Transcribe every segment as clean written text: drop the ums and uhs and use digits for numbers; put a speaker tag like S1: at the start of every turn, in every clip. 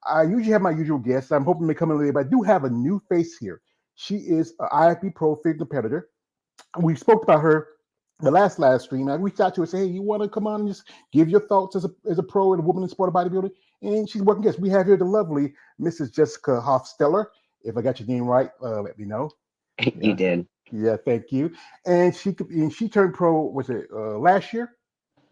S1: I usually have my usual guests. I'm hoping they come in later, but I do have a new face here. She is an IFB Pro Fig competitor. We spoke about her the last live stream. I reached out to her and said, "Hey, you want to come on and just give your thoughts as a pro and a woman in sport of bodybuilding?" And she's working guest. We have here the lovely Mrs. Jessica Hufstetler. If I got your name right, let me know.
S2: You
S1: Yeah,
S2: did.
S1: yeah, thank you. And she turned pro. Was it last year?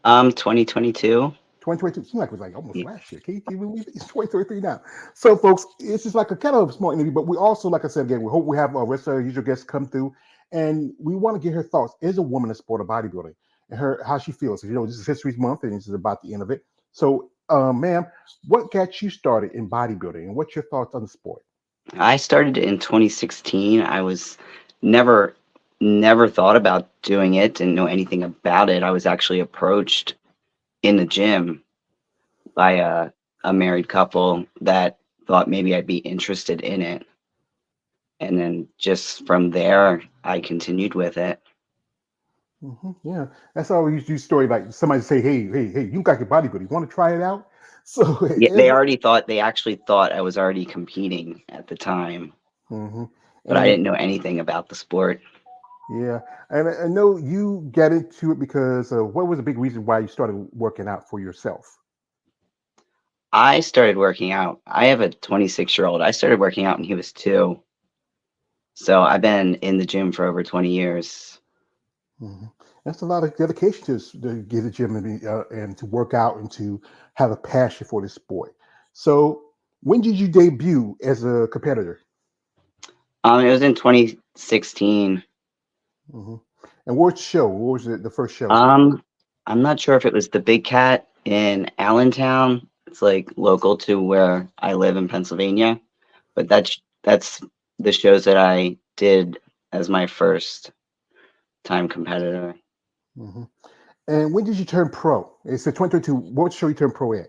S2: 2022.
S1: 2022 seemed like it was like almost last year. Can you believe it? It's 2023 now. So, folks, it's just like a kind of small interview, but we also, like I said again, we hope we have our rest of our usual guests come through, and we want to get her thoughts as a woman in sport of bodybuilding and her how she feels. You know, this is History Month, and this is about the end of it. So, ma'am, what got you started in bodybuilding, and what's your thoughts on the sport?
S2: I started in 2016. I was never never thought about doing it, didn't know anything about it. I was actually approached in the gym by a married couple that thought maybe I'd be interested in it. And then just from there, I continued with it.
S1: Yeah, that's always you story. Like somebody say, "Hey, you got your bodybuilding. You want to try it out?" So,
S2: Yeah, they actually thought I was already competing at the time,
S1: mhm.
S2: but I
S1: And
S2: didn't know anything about the sport.
S1: yeah, and I know you get into it because what was the big reason why you started working out for yourself?
S2: I started working out. I have a 26-year-old. I started working out when he was 2. So I've been in the gym for over 20 years.
S1: Hmm. That's a lot of dedication to get a gym and to work out and to have a passion for this sport. So, when did you debut as a competitor?
S2: It was in 2016.
S1: Hmm. And what show? What was the first show?
S2: Um, I'm not sure if it was the Big Cat in Allentown. It's like local to where I live in Pennsylvania, but that's the shows that I did as my first time competitor.
S1: Hmm. And when did you turn pro? It's a 2022. What show you turned pro at?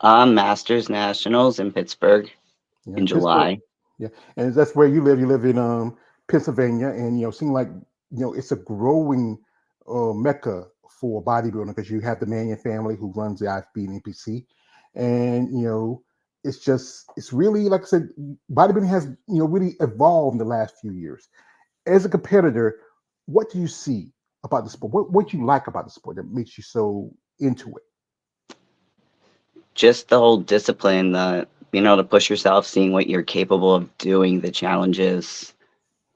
S2: Masters Nationals in Pittsburgh
S1: Yeah,
S2: in
S1: Pittsburgh.
S2: July.
S1: Yeah, and that's where you live. You live in Pennsylvania, and seem like it's a growing mecca for bodybuilding because you have the Mannion family who runs the IFB and NPC, and it's really like I said, bodybuilding has really evolved in the last few years. As a competitor, what do you see about the sport? What you like about the sport that makes you so into it?
S2: Just the whole discipline, the being able to push yourself, seeing what you're capable of doing, the challenges,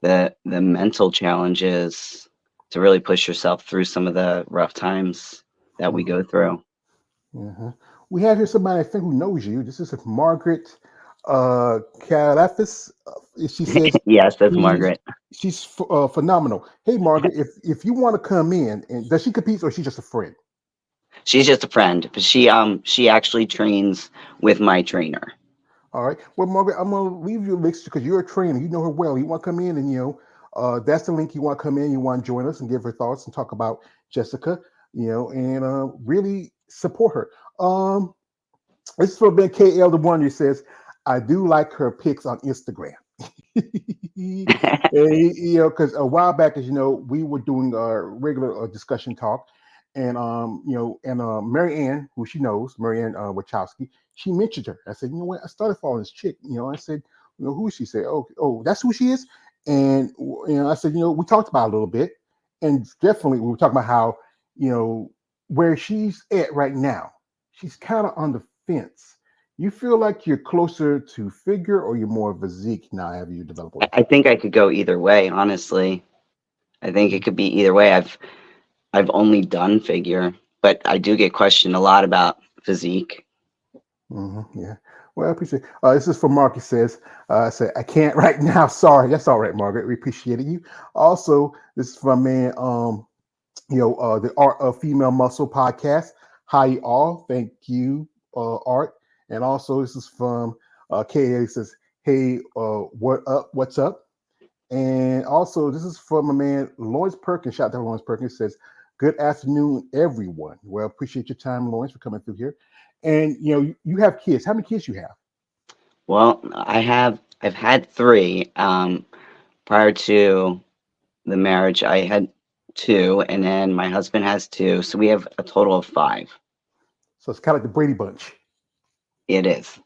S2: the mental challenges to really push yourself through some of the rough times that we go through.
S1: Uh-huh. We have here somebody I think who knows you. This is Margaret Calafis. She says
S2: Yes, that's
S1: she's
S2: Margaret.
S1: phenomenal. Hey, Margaret, if you want to come in, and does she compete or is she just a friend?
S2: She's just a friend, but she actually trains with my trainer.
S1: All right. Well, Margaret, I'm gonna leave you links because you're a trainer. You know her well. You want to come in, and that's the link. You want to come in. You want to join us and give her thoughts and talk about Jessica. And really support her. This is from Ben KL the one who says, I do like her pics on Instagram. Because a while back, as you know, we were doing our regular discussion talk, and Mary Ann, who she knows, Mary Ann Wachowski, she mentioned her. I said, you know what? I started following this chick. I said, who is she? Said, oh, that's who she is. And I said, we talked about it a little bit, and definitely we were talking about how you know where she's at right now. She's kind of on the fence. You feel like you're closer to figure or you're more physique now? Have you developed
S2: I
S1: what you
S2: I
S1: feel?
S2: think I could go either way, honestly. I think it could be either way. I've only done figure, but I do get questioned a lot about physique.
S1: Yeah. Well, I appreciate it. This is from Mark. He says, I said, I can't right now. Sorry. That's all right, Margaret. We appreciate you. Also, this is from man, the Art of Female Muscle podcast. Hi, all. Thank you, Art. And also, this is from KA. He says, hey, what up? What's up? And also, this is from my man Lawrence Perkins. Shout out to Lawrence Perkins. Says, "Good afternoon, everyone." Well, appreciate your time, Lawrence, for coming through here. And you have kids. How many kids you have?
S2: Well, I've had 3. Prior to the marriage, I had 2, and then my husband has 2, so we have a total of 5.
S1: So it's kind of like the Brady Bunch.
S2: It is.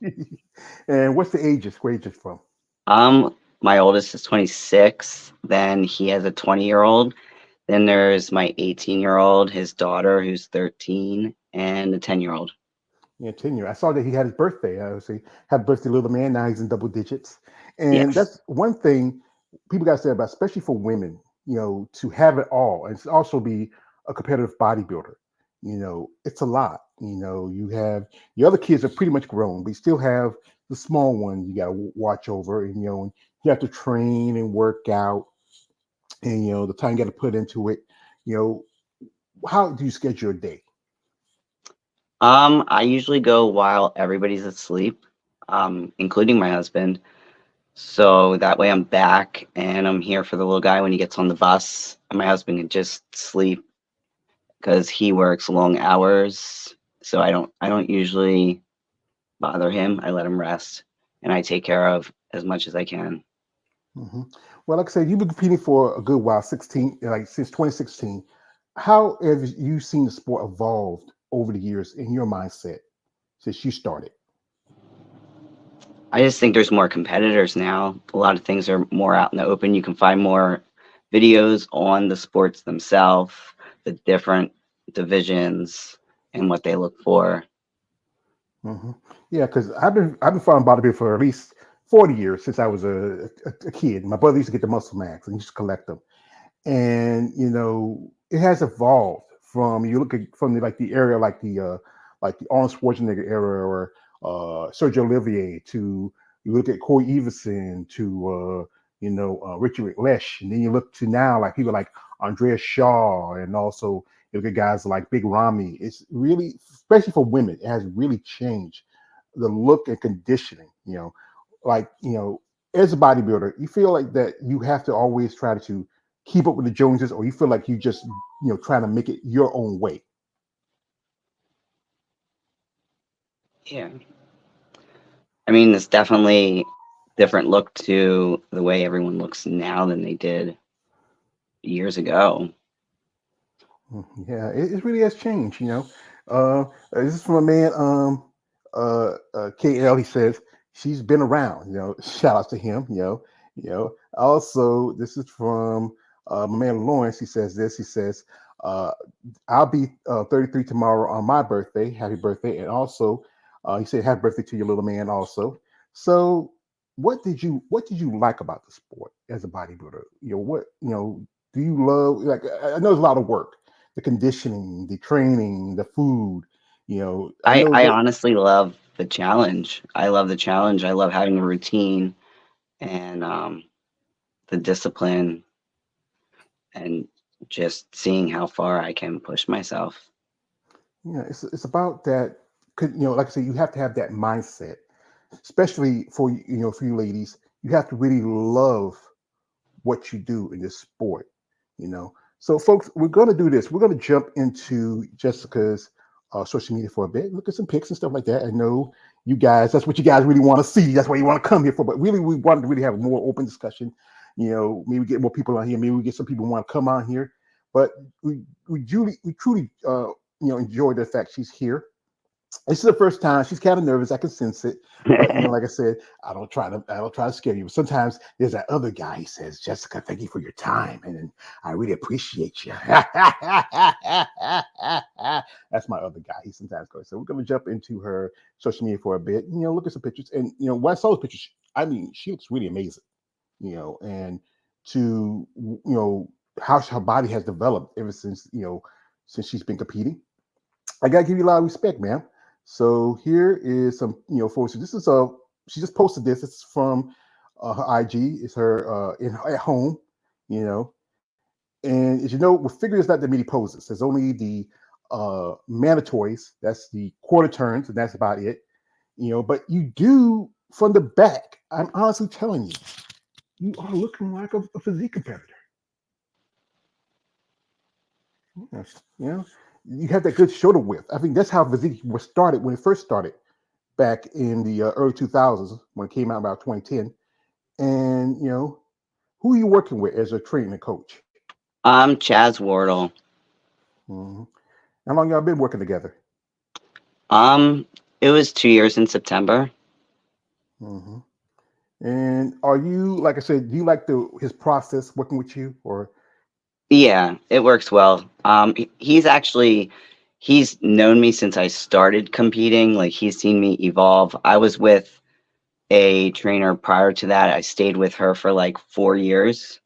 S1: And what's the ages? Where ages from?
S2: My oldest is 26. Then he has a 20-year-old. Then there's my 18-year-old, his daughter, who's 13, and a 10-year-old.
S1: Yeah, 10 years. I saw that he had his birthday. I would say, happy birthday, little man. Now he's in double digits. And
S2: Yes.
S1: that's one thing people got to say about, especially for women, to have it all and to also be a competitive bodybuilder. It's a lot. You have the other kids are pretty much grown, but you still have the small one you got to watch over. And, and you have to train and work out. And, the time you got to put into it. You know, how do you schedule your day?
S2: I usually go while everybody's asleep, including my husband. So that way I'm back and I'm here for the little guy when he gets on the bus. And my husband can just sleep because he works long hours. So I don't usually bother him. I let him rest and I take care of as much as I can.
S1: hmm Well, like I said, you've been competing for a good while, 16, like since 2016. How have you seen the sport evolved over the years in your mindset since you started?
S2: I just think there's more competitors now. A lot of things are more out in the open. You can find more videos on the sports themselves, the different divisions, and what they look for.
S1: hmm Yeah, because I've been following bodybuilding for at least 40 years since I was a kid. My brother used to get the muscle max and he used to collect them. And it has evolved from you look at from the area like the Arnold Schwarzenegger era or Sergio Olivier to you look at Corey Everson to Richard Lesh, and then you look to now like people like Andrea Shaw, and also you look at guys like Big Ramy. It's really, especially for women, it has really changed the look and conditioning. Like as a bodybuilder, you feel like that you have to always try to keep up with the Joneses, or you feel like you just trying to make it your own way.
S2: Yeah. I mean, it's definitely different look to the way everyone looks now than they did years ago.
S1: Yeah, it really has changed. This is from a man, KL. He says she's been around. Shout out to him. Also, this is from my man Lawrence. He says this. He says, uh, "I'll be 33 tomorrow on my birthday. Happy birthday!" And also, he said, "Happy birthday to your little man." Also, so what did you like about the sport as a bodybuilder? What do you love? Like I know it's a lot of work, the conditioning, the training, the food. I
S2: I
S1: know
S2: I
S1: that.
S2: honestly love the challenge. I love the challenge. I love having a routine and the discipline and just seeing how far I can push myself.
S1: It's about that. Like I said, you have to have that mindset, especially for you ladies. You have to really love what you do in this sport. You know. So, folks, we're going to do this. We're going to jump into Jessica's social media for a bit. Look at some pics and stuff like that. I know you guys. That's what you guys really want to see. That's what you want to come here for. But really, we want to really have a more open discussion. Maybe get more people on here. Maybe we get some people who want to come on here. But we truly enjoy the fact she's here. This is the first time she's kind of nervous. I can sense it, but like I said, I don't try to scare you. But sometimes there's that other guy. He says, "Jessica, thank you for your time, and I really appreciate you." That's my other guy. He sometimes goes. So we're gonna jump into her social media for a bit. Look at some pictures, and when I saw those pictures, I mean, she looks really amazing. And to how her body has developed ever since she's been competing. I gotta give you a lot of respect, man. So here is some, photos. This is she just posted this. It's from her IG. It's her at home, you know. And as you know, with figure, it's not that many poses. There's only the mandatories. That's the quarter turns, and that's about it. But you do from the back. I'm honestly telling you, you are looking like a physique competitor. Yes. You have that good shoulder width. I think that's how physique was started when it first started back in the early 2000s when it came out about 2010. And who are you working with as a training coach?
S2: Chaz Wardle.
S1: Mhm. How long y'all been working together?
S2: It was 2 years in September.
S1: Hmm. And are you, like I said, do you like the his process working with you, or?
S2: Yeah, it works well. He's known me since I started competing. Like he's seen me evolve. I was with a trainer prior to that. I stayed with her for like 4 years.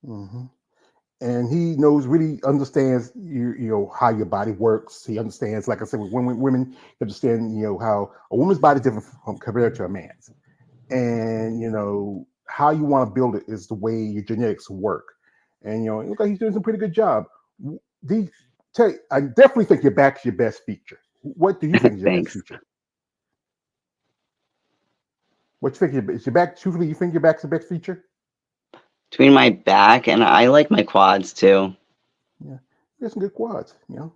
S1: Hmm. And he knows, really understands you know how your body works. He understands, like I said, with women, you understand, you know, how a woman's body is different from compared to a man's, and you know how you want to build it is the way your genetics work. And you know, it looks like he's doing some pretty good job. The tell you, I definitely think your back is your best feature. What do you think is your best
S2: Thanks.
S1: feature? What you think is your back? Truthfully, you think your back's the best feature?
S2: Between my back and I like my quads too.
S1: Yeah, you got some good quads. You know,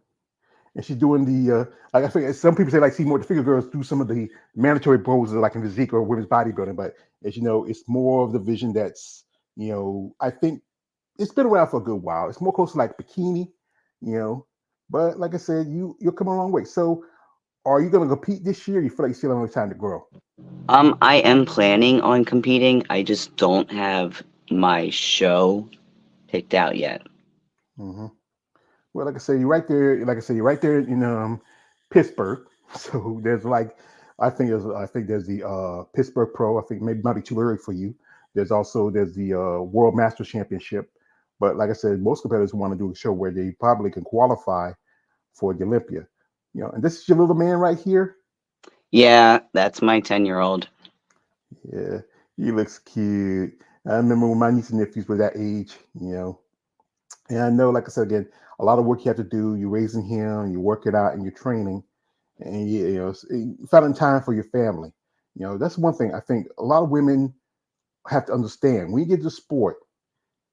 S1: and she's doing the like I think some people say like see more the figure girls do some of the mandatory poses like in physique or women's bodybuilding, but as you know, it's more of the vision that's, you know, I think it's been around for a good while. It's more close to like bikini, you know. But like I said, you're coming a long way. So are you going to compete this year? Or you feel like you still have enough time to grow?
S2: I am planning on competing. I just don't have my show picked out yet.
S1: Hmm. Well, like I said, you're right there. Like I said, you're right there in Pittsburgh. So there's like, I think there's the Pittsburgh Pro. I think maybe might be too early for you. There's the World Masters Championship. But like I said, most competitors want to do a show where they probably can qualify for the Olympia. You know, and this is your little man right here.
S2: Yeah, that's my 10-year-old.
S1: Yeah, he looks cute. I remember when my niece and nephews were that age. You know, and I know, like I said again, a lot of work you have to do. You're raising him, you're working out, and you're training, and you know, finding time for your family. You know, that's one thing I think a lot of women have to understand. When you get to sport,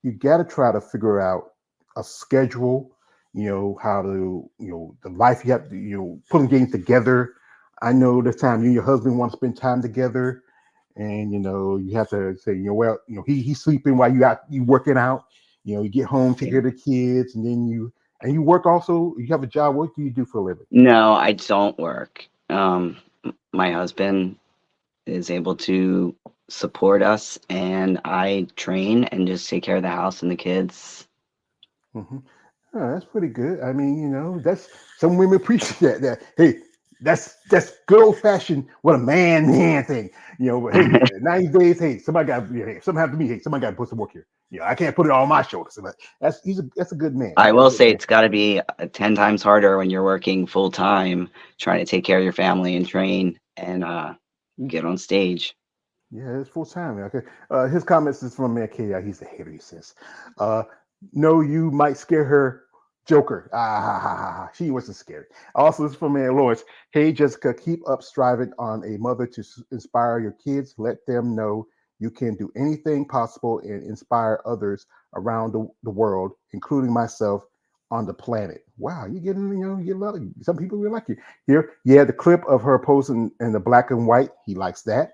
S1: you got to try to figure out a schedule. You know how to, you know, the life you have to, you know, putting games together. I know the time you and your husband want to spend time together, and you know you have to say, you know, well, you know, he's sleeping while you working out. You know, you get home, take care of the kids, and then you work also. You have a job. What do you do for a living?
S2: No, I don't work. My husband is able to support us, and I train and just take care of the house and the kids.
S1: Hmm. Oh, that's pretty good. I mean, you know, that's some women appreciate that. Hey, that's good old fashioned what a man thing. You know, but hey, 90 days. Hey, somebody got, yeah, hey, something happened to me. Hey, somebody got to put some work here. You know, I can't put it all on my shoulders. But that's a good man.
S2: I
S1: That's a
S2: will
S1: good
S2: say
S1: man.
S2: it's got to be 10 times harder when you're working full time, trying to take care of your family and train and get on stage.
S1: Yeah, it's full time. Okay. His comments is from man K. He's a hater. He says, uh, "No, you might scare her." Joker. Ah, ha, ha, ha, ha. She wasn't scary. Also, this is from man Lawrence. Hey, Jessica, keep up striving on a mother to inspire your kids. Let them know you can do anything possible and inspire others around the world, including myself on the planet. Wow, you getting, you know, you love some people really like you. Here, yeah, the clip of her posing in the black and white. He likes that.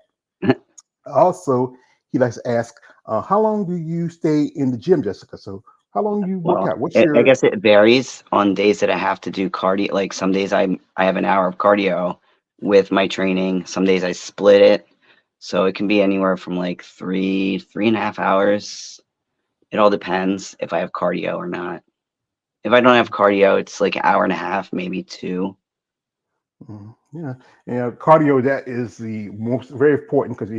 S1: Also, he likes to ask, how long do you stay in the gym, Jessica? So, how long do you work
S2: Well,
S1: out? What's
S2: I
S1: your?
S2: guess it varies on days that I have to do cardio. Like some days I have an hour of cardio with my training. Some days I split it, so it can be anywhere from like 3.5 hours. It all depends if I have cardio or not. If I don't have cardio, it's like an hour and a half, maybe two.
S1: Yeah, and cardio, that is the most very important because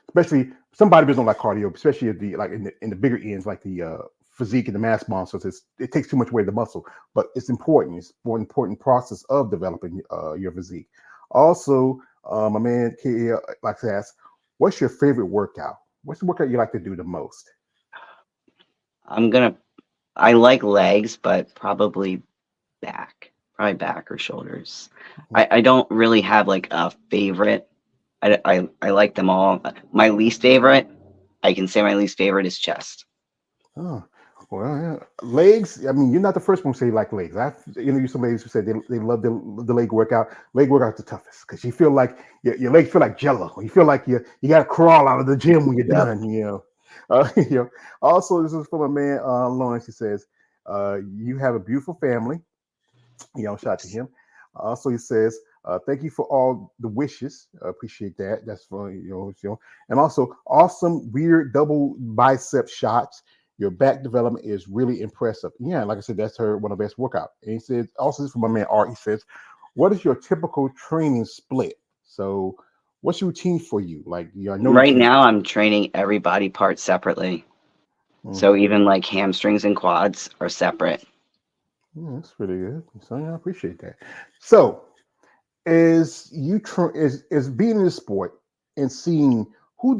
S1: especially some bodybuilders don't like cardio, especially at the like in the bigger ends like the physique and the mass monsters. It takes too much weight of the muscle, but it's important. It's an important process of developing your physique. Also, my man K likes to ask, what's your favorite workout? What's the workout you like to do the most?
S2: I'm gonna. I like legs, but probably back. Probably back or shoulders. I don't really have like a favorite. I like them all. My least favorite, I can say my least favorite is chest.
S1: Oh, well, yeah. Legs. I mean, you're not the first one to say you like legs. I've interviewed some ladies who said they love the leg workout. Leg workout's the toughest because you feel like your legs feel like jello. You feel like you got to crawl out of the gym when you're
S2: Yep.
S1: done. You know. You know. Also, this is from a man, Lawrence. He says, "You have a beautiful family." You know, shout out to him. Also, he says, Thank you for all the wishes. Appreciate that. That's for and also awesome weird double bicep shots. Your back development is really impressive. Yeah, like I said, that's her one of the best workout. And he says also this is from my man Art. He says, "What is your typical training split?" So, what's your routine for you? Like, I know
S2: Right
S1: that you.
S2: now, I'm training every body part separately. So
S1: Mhm.
S2: even like hamstrings and quads are separate.
S1: Yeah, that's pretty good. So yeah, I appreciate that. So, is being in the sport and seeing who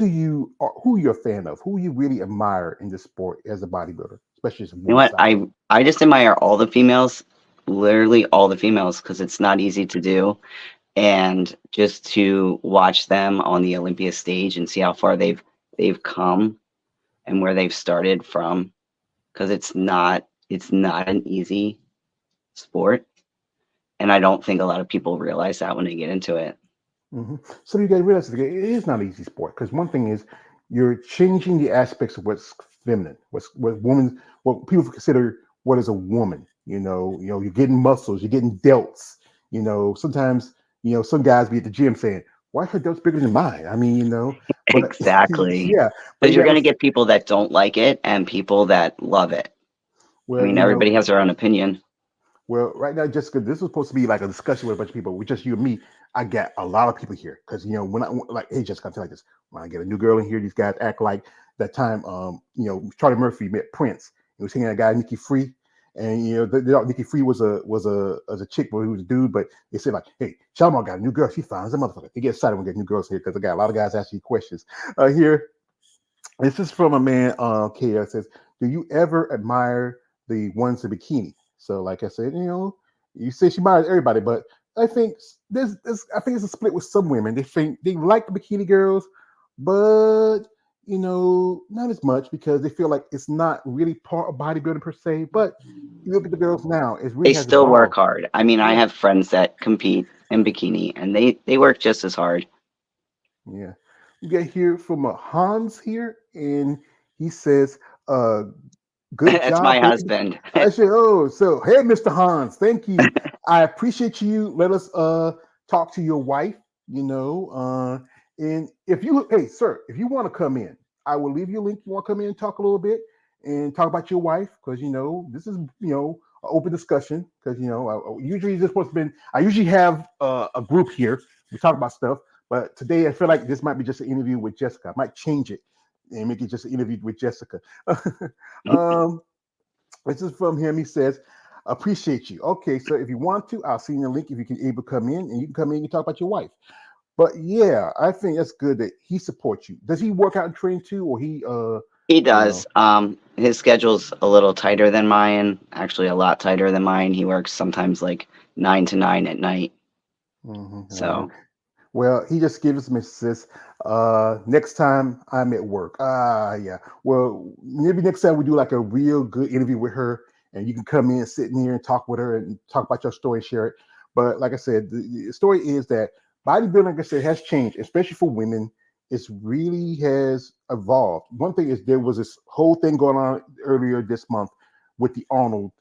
S1: you're a fan of, who you really admire in the sport as a bodybuilder, especially as a
S2: You know
S1: woman's
S2: what?
S1: side.
S2: I just admire all the females, literally all the females, because it's not easy to do. And just to watch them on the Olympia stage and see how far they've come and where they've started from, because it's not an easy sport, and I don't think a lot of people realize that when they get into it.
S1: So you guys realize it is not an easy sport because one thing is you're changing the aspects of what's feminine, what woman, what people consider what is a woman. You're getting muscles, you're getting delts. Sometimes some guys be at the gym saying, "Why are her delts bigger than mine?" I mean, but
S2: Exactly.
S1: yeah, but
S2: Because
S1: you
S2: you're
S1: got
S2: going to
S1: to.
S2: get people that don't like it and people that love it. I
S1: Well,
S2: mean, everybody has their own opinion.
S1: Well, right now, Jessica, this was supposed to be like a discussion with a bunch of people. With just you and me, I got a lot of people here because when I like, hey, Jessica, I'm telling you this. When I get a new girl in here, these guys act like that time. Charlie Murphy met Prince. He was singing that guy Nikki Free, and they thought Nikki Free was a chick, but he was a dude. But they said like, hey, Shalmar got a new girl. She fine as a motherfucker. They get excited when we get new girls here because I got a lot of guys asking you questions. Here, this is from a man, K. Says, "Do you ever admire the ones in bikini?" So, like I said, you say she admires everybody, but I think I think it's a split with some women. They think they like the bikini girls, but not as much because they feel like it's not really part of bodybuilding per se. But you look at the girls now, it really
S2: They
S1: has
S2: still work
S1: evolved.
S2: hard. I mean, I
S1: Yeah,
S2: have friends that compete in bikini and they work just as hard.
S1: yeah. We get here from Hans here, and he says, uh, "Good
S2: That's my
S1: job, baby."
S2: husband.
S1: I said, "Oh, so hey, Mr. Hans, thank you. I appreciate you. Let us talk to your wife. And if you, hey, sir, if you want to come in, I will leave you a link. You want to come in and talk a little bit and talk about your wife because this is an open discussion because usually this supposed to been. I usually have a group here. We talk about stuff, but today I feel like this might be just an interview with Jessica. I might change it and make it just an interview with Jessica." um, this is from him. He says, "Appreciate you." Okay, so if you want to, I'll send you a link if you can able to come in, and you can come in and talk about your wife. But yeah, I think that's good that he supports you. Does he work out and train too, or he
S2: He
S1: you
S2: does.
S1: know?
S2: His schedule's a little tighter than mine, actually a lot tighter than mine. He works sometimes like 9 to 9 at night.
S1: Yeah.
S2: So
S1: Well, he just gives me says, next time I'm at work. Yeah. Well, maybe next time we do like a real good interview with her and you can come in, sit in here and talk with her and talk about your story, share it. But like I said, the story is that bodybuilding, like I said, has changed, especially for women. It's really has evolved. One thing is there was this whole thing going on earlier this month with the Arnold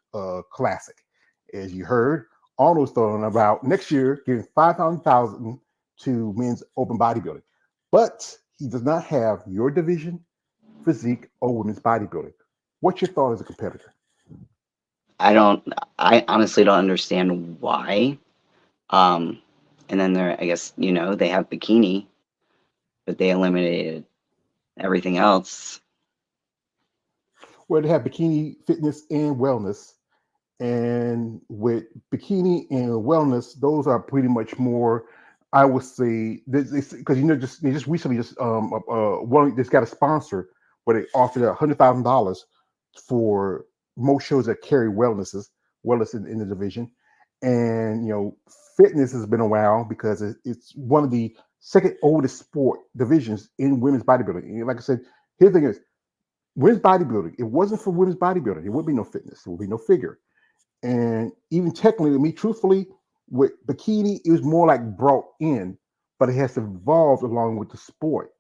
S1: Classic. As you heard, Arnold's throwing about next year giving 500,000 to men's open bodybuilding. But he does not have your division, physique, or women's bodybuilding. What's your thought as a competitor?
S2: I don't, I honestly don't understand why. Um, and then I guess, they have bikini, but they eliminated everything else.
S1: Where they have bikini fitness and wellness. And with bikini and wellness, those are pretty much more, I would say, because just they just recently one just got a sponsor where they offered $100,000 for most shows that carry wellness in the division, and fitness has been around because it's one of the second oldest sport divisions in women's bodybuilding. And like I said, here's the thing is women's bodybuilding. It wasn't for women's bodybuilding. There would be no fitness. There would be no figure. And even technically, to me, truthfully, with bikini, it was more like brought in, but it has evolved along with the sport,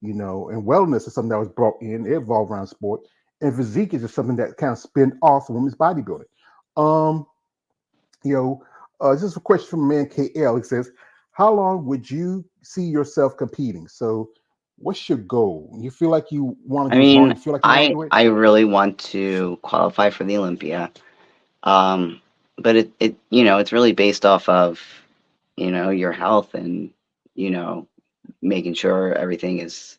S1: And wellness is something that was brought in, it evolved around sport. And physique is just something that kind of spin off women's bodybuilding. Um, you know, This is a question from man KL. He says, "How long would you see yourself competing?" So, what's your goal? You feel like you want to
S2: I
S1: do this long?
S2: mean,
S1: You feel like you want to
S2: I
S1: do it?
S2: I really want to qualify for the Olympia. Um, but it's really based off of, your health and, you know, making sure everything is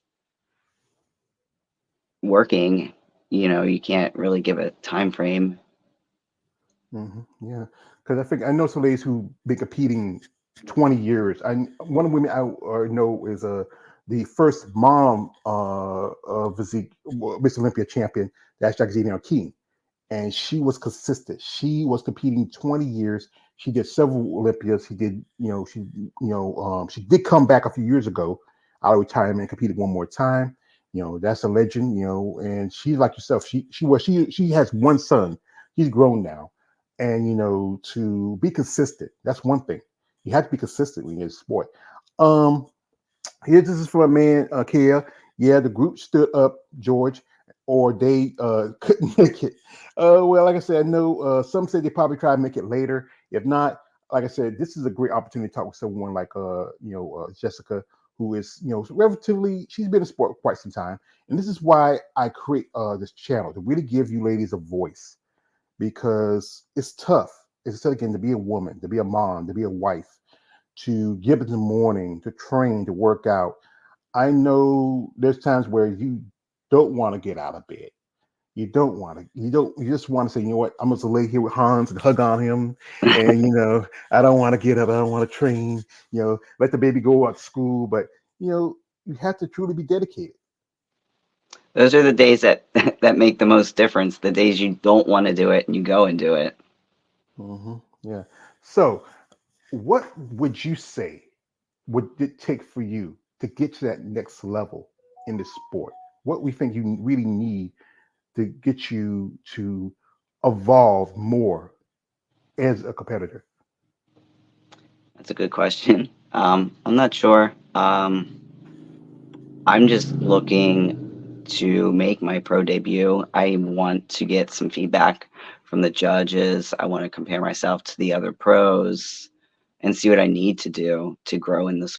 S2: working. You can't really give a time frame.
S1: Yeah, because I think I know some ladies who been competing 20 years. One of the women I know is the first mom physique Miss Olympia champion. That's Jacqueline King, and she was consistent. She was competing 20 years. She did several Olympias. She did come back a few years ago out of retirement and competed one more time. That's a legend. And she's like yourself. She has one son. He's grown now, and to be consistent. That's one thing. You have to be consistent when you're in sport. Um, Here, this is from a man, Kia. Yeah, the group stood up, George, or they couldn't make it. Well, like I said, I know some say they probably try to make it later. If not, like I said, this is a great opportunity to talk with someone like Jessica, who is relatively. She's been in sport for quite some time, and this is why I create this channel to really give you ladies a voice because it's tough. It's tough again to be a woman, to be a mom, to be a wife, to get up in the morning, to train, to work out. I know there's times where you don't want to get out of bed. You don't want to. You just want to say, you know what? I'm going to lay here with Hans and hug on him, and I don't want to get up. I don't want to train. Let the baby go out to school. But you have to truly be dedicated.
S2: Those are the days that that make the most difference. The days you don't want to do it and you go and do it.
S1: Yeah. So, what would you say would it take for you to get to that next level in the sport? What we think you really need to get you to evolve more as a competitor?
S2: That's a good question. I'm not sure. I'm just looking to make my pro debut. I want to get some feedback from the judges. I want to compare myself to the other pros and see what I need to do to grow in the